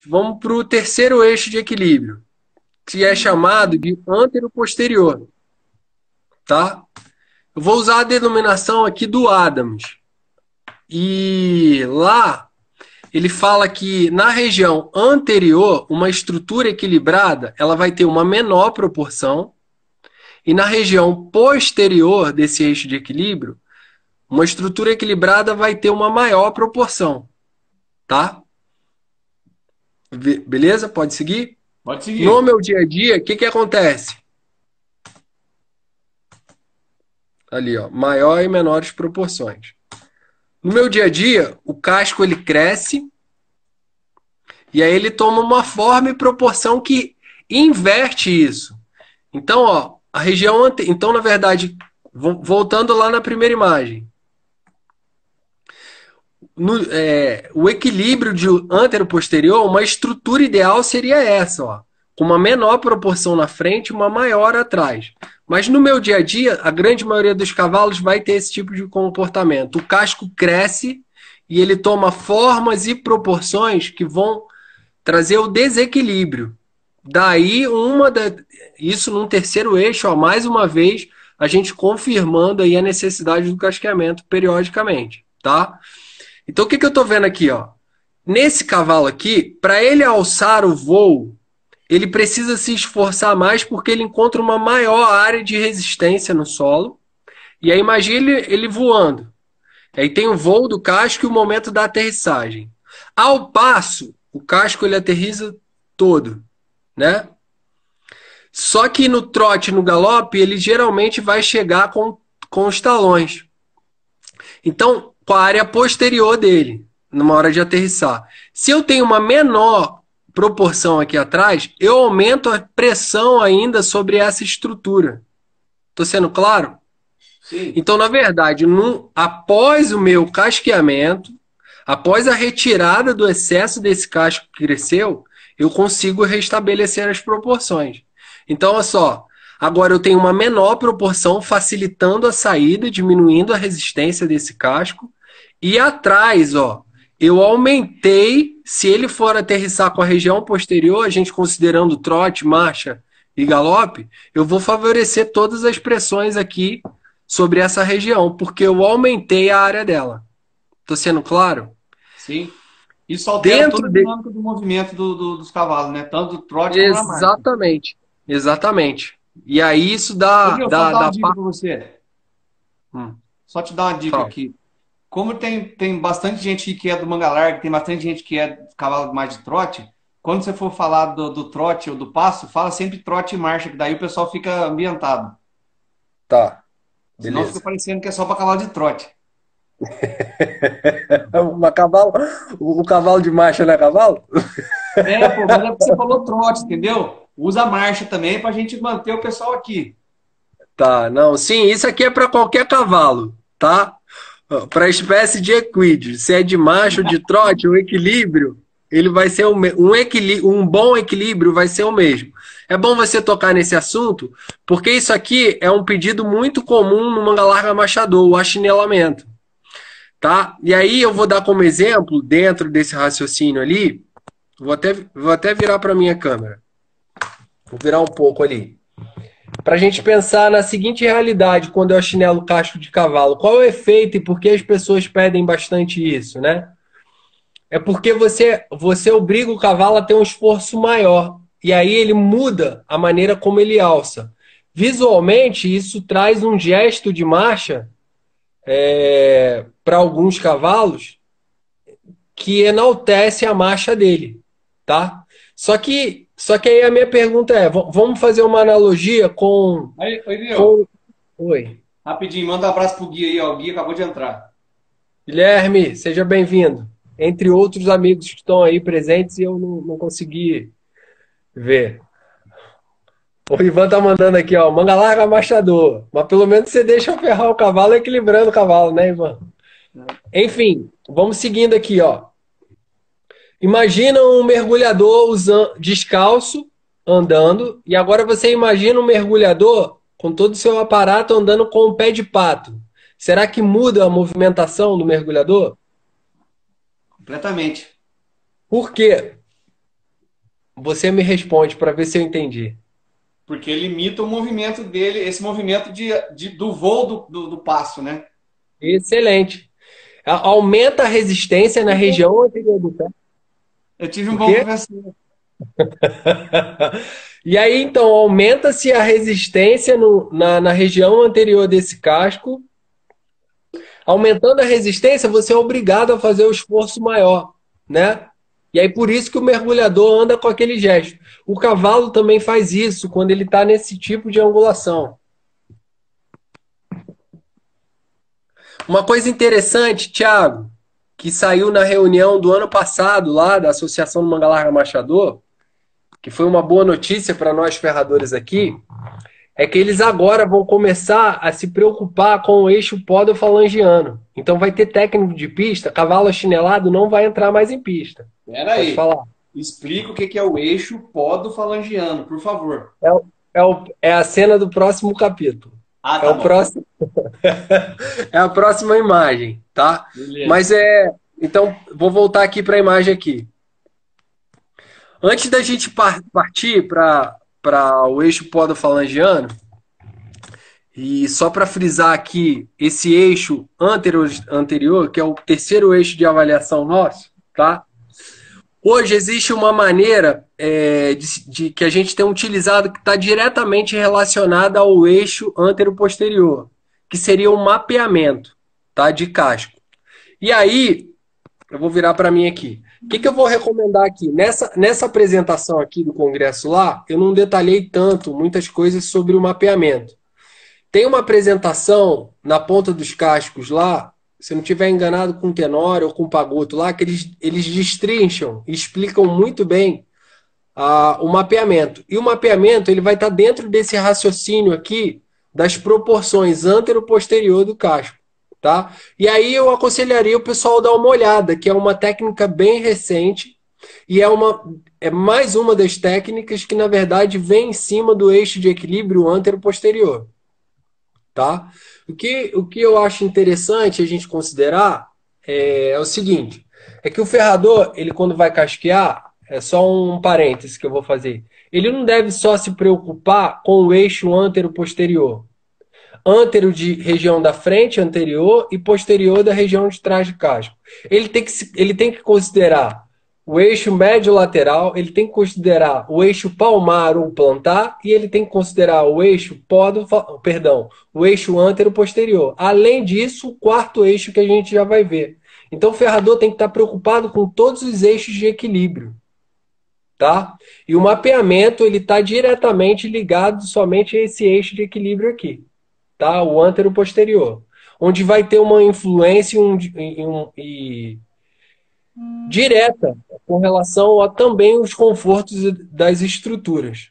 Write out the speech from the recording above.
vamos para o terceiro eixo de equilíbrio, que é chamado de antero-posterior, tá? Eu vou usar a denominação aqui do Adams. E lá ele fala que na região anterior, uma estrutura equilibrada, ela vai ter uma menor proporção, e na região posterior desse eixo de equilíbrio, uma estrutura equilibrada vai ter uma maior proporção, tá? Beleza? Pode seguir? Pode No seguir. meu dia a dia, o que que acontece? Ali, ó, maior e menores proporções. No meu dia a dia, o casco ele cresce e aí ele toma uma forma e proporção que inverte isso. Então, ó, a região então na verdade, voltando lá na primeira imagem, o equilíbrio de antero-posterior, uma estrutura ideal seria essa, ó, com uma menor proporção na frente e uma maior atrás. Mas no meu dia a dia, a grande maioria dos cavalos vai ter esse tipo de comportamento. O casco cresce e ele toma formas e proporções que vão trazer o desequilíbrio. Daí, isso num terceiro eixo, ó, mais uma vez, a gente confirmando aí a necessidade do casqueamento periodicamente, tá? Então, o que que eu estou vendo aqui, ó? Nesse cavalo aqui, para ele alçar o voo, ele precisa se esforçar mais porque ele encontra uma maior área de resistência no solo. E aí imagine ele voando. Aí tem o voo do casco e o momento da aterrissagem. Ao passo, o casco ele aterriza todo, né? Só que no trote e no galope, ele geralmente vai chegar com os talões. Então, com a área posterior dele, numa hora de aterrissar. Se eu tenho uma menor proporção aqui atrás, eu aumento a pressão ainda sobre essa estrutura. Estou sendo claro? Sim. Então, na verdade, após o meu casqueamento, após a retirada do excesso desse casco que cresceu, eu consigo restabelecer as proporções. Então, olha só, agora eu tenho uma menor proporção, facilitando a saída, diminuindo a resistência desse casco. E atrás, ó, eu aumentei, se ele for aterrissar com a região posterior, a gente considerando trote, marcha e galope, eu vou favorecer todas as pressões aqui sobre essa região, porque eu aumentei a área dela. Estou sendo claro? Sim. Isso altera toda Dentro a de. dinâmica do movimento dos cavalos, né? Tanto do trote como na marcha. Exatamente. Exatamente. E aí isso Viu? Só dar uma dica para você. Hum, Só te dar uma dica fala. aqui. Como tem bastante gente que é do manga larga, tem bastante gente que é cavalo mais de trote, quando você for falar do trote ou do passo, fala sempre trote e marcha, que daí o pessoal fica ambientado. Tá, Senão fica beleza. parecendo que é só para cavalo de trote. Cavalo, o cavalo de marcha não é cavalo? É, pô, mas é porque você falou trote, entendeu? Usa a marcha também para a gente manter o pessoal aqui. Tá, não, sim, isso aqui é para qualquer cavalo, tá? Para a espécie de equídeo, se é de macho ou de trote, o equilíbrio, ele vai ser um bom equilíbrio vai ser o mesmo. É bom você tocar nesse assunto, porque isso aqui é um pedido muito comum no manga larga machador, o achinelamento, tá? E aí eu vou dar como exemplo, dentro desse raciocínio ali, vou até virar para minha câmera. Vou virar um pouco ali. Para a gente pensar na seguinte realidade quando eu achinelo casco de cavalo. Qual é o efeito e por que as pessoas pedem bastante isso, né? É porque você obriga o cavalo a ter um esforço maior. E aí ele muda a maneira como ele alça. Visualmente, isso traz um gesto de marcha para alguns cavalos que enaltece a marcha dele, tá? Só que aí a minha pergunta é, vamos fazer uma analogia Aí, viu? com... Oi. Rapidinho, manda um abraço pro Gui aí, ó. O Gui acabou de entrar. Guilherme, seja bem-vindo. Entre outros amigos que estão aí presentes e eu não consegui ver. O Ivan tá mandando aqui, ó, manga larga machador. Mas pelo menos você deixa eu ferrar o cavalo equilibrando o cavalo, né, Ivan? Enfim, vamos seguindo aqui, ó. Imagina um mergulhador descalço, andando, e agora você imagina um mergulhador com todo o seu aparato andando com o pé de pato. Será que muda a movimentação do mergulhador? Completamente. Por quê? Você me responde para ver se eu entendi. Porque ele imita o movimento dele, esse movimento do voo do passo, né? Excelente. Aumenta a resistência na região anterior do pé. Eu tive um O bom quê? professor. E aí, então, aumenta-se a resistência na região anterior desse casco. Aumentando a resistência, você é obrigado a fazer o esforço maior, né? E aí, por isso que o mergulhador anda com aquele gesto. O cavalo também faz isso quando ele está nesse tipo de angulação. Uma coisa interessante, Thiago, que saiu na reunião do ano passado lá da Associação do Mangalarga Machador, que foi uma boa notícia para nós ferradores aqui, é que eles agora vão começar a se preocupar com o eixo podofalangiano. Então vai ter técnico de pista, cavalo achinelado não vai entrar mais em pista. Espera Pode aí. falar. Explica o que é o eixo podofalangiano, por favor. É a cena do próximo capítulo. Ah, É tá o bom. próximo, é a próxima imagem, tá? Beleza. Mas então vou voltar aqui para a imagem aqui. Antes da gente partir para o eixo podofalangiano, e só para frisar aqui, esse eixo anterior, que é o terceiro eixo de avaliação nosso, tá? Hoje existe uma maneira de que a gente tem utilizado que está diretamente relacionada ao eixo antero-posterior, que seria um mapeamento, tá? De casco. E aí, eu vou virar para mim aqui. O que eu vou recomendar aqui? Nessa apresentação aqui do congresso lá, eu não detalhei tanto muitas coisas sobre o mapeamento. Tem uma apresentação na ponta dos cascos lá, se eu não estiver enganado com o Tenório ou com o Pagoto lá, que eles destrincham e explicam muito bem o mapeamento. E o mapeamento ele vai estar dentro desse raciocínio aqui das proporções antero-posterior do casco. Tá? E aí eu aconselharia o pessoal dar uma olhada, que é uma técnica bem recente e é mais uma das técnicas que, na verdade, vem em cima do eixo de equilíbrio antero-posterior. Tá? O que eu acho interessante a gente considerar é o seguinte, é que o ferrador, ele quando vai casquear, é só um parêntese que eu vou fazer, ele não deve só se preocupar com o eixo antero-posterior. Antero de região da frente, anterior, e posterior da região de trás de casco. Ele tem que considerar o eixo médio-lateral, ele tem que considerar o eixo palmar ou plantar, e ele tem que considerar o eixo o eixo antero-posterior. Além disso, o quarto eixo que a gente já vai ver. Então, o ferrador tem que estar preocupado com todos os eixos de equilíbrio. Tá? E o mapeamento ele está diretamente ligado somente a esse eixo de equilíbrio aqui. Tá? O antero-posterior, onde vai ter uma influência direta com relação a também os confortos das estruturas.